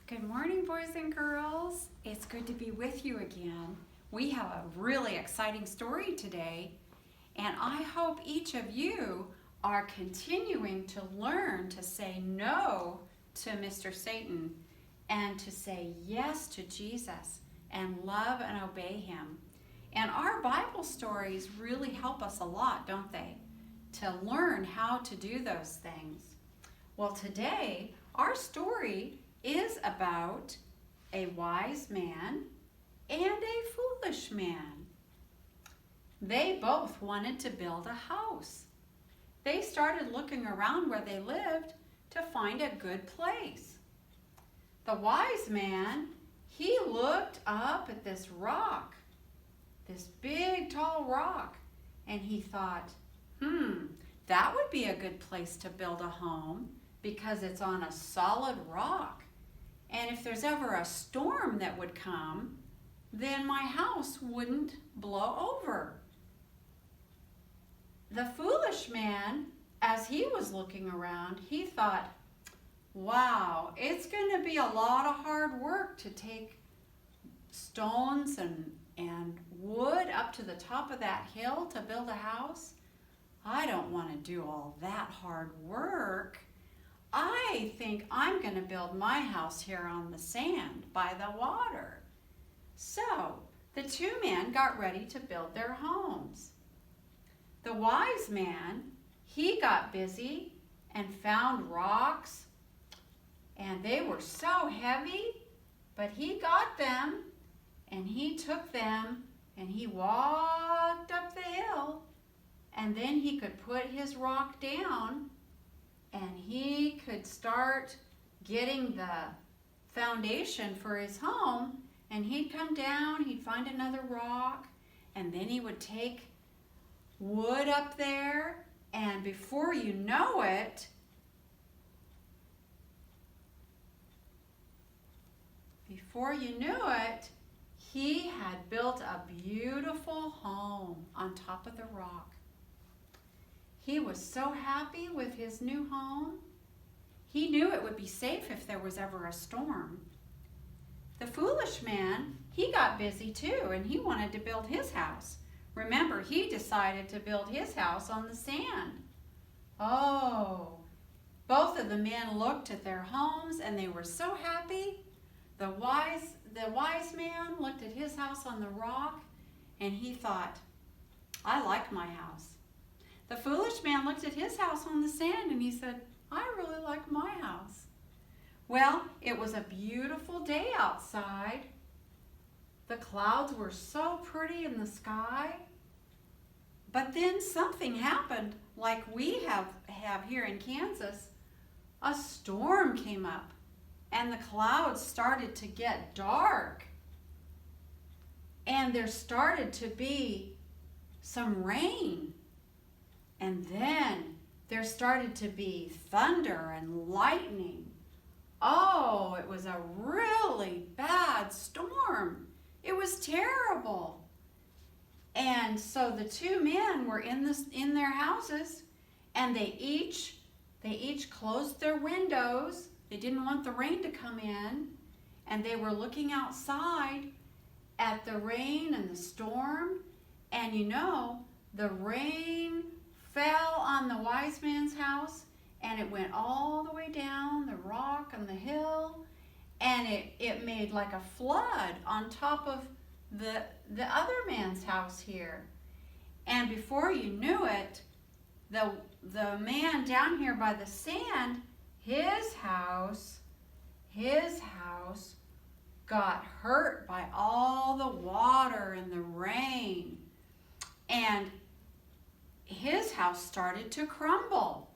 Good morning, boys and girls. It's good to be with you again. We have a really exciting story today, and I hope each of you are continuing to learn to say no to Mr. Satan and to say yes to Jesus and love and obey him. And our Bible stories really help us a lot, don't they? To learn how to do those things. Well, today, our story is about a wise man and a foolish man. They both wanted to build a house. They started looking around where they lived to find a good place. The wise man, he looked up at this rock, this big tall rock, and he thought, that would be a good place to build a home because it's on a solid rock. And if there's ever a storm that would come, then my house wouldn't blow over. The foolish man, as he was looking around, he thought, wow, it's going to be a lot of hard work to take stones and wood up to the top of that hill to build a house. I don't want to do all that hard work. I think I'm going to build my house here on the sand by the water. So the two men got ready to build their homes. The wise man, he got busy and found rocks, and they were so heavy, but he got them and he took them and he walked up the hill, and then he could put his rock down and he could start getting the foundation for his home, and he'd come down, he'd find another rock, and then he would take wood up there, and before you know it, he had built a beautiful home on top of the rock. He was so happy with his new home. He knew it would be safe if there was ever a storm. The foolish man, he got busy too, and he wanted to build his house. Remember, he decided to build his house on the sand. Oh, both of the men looked at their homes and they were so happy. The wise man looked at his house on the rock and he thought, I like my house. The foolish man looked at his house on the sand and he said, I really like my house. Well, it was a beautiful day outside. The clouds were so pretty in the sky. But then something happened like we have here in Kansas. A storm came up and the clouds started to get dark. And there started to be some rain. And then there started to be thunder and lightning. Oh, it was a really bad storm. It was terrible. And so the two men were in their houses, and they each closed their windows. They didn't want the rain to come in, and they were looking outside at the rain and the storm. And you know, the rain fell on the wise man's house, and it went all the way down the rock and the hill, and it made like a flood on top of the other man's house here. And before you knew it, the man down here by the sand, his house got hurt by all the water and the rain, and his house started to crumble.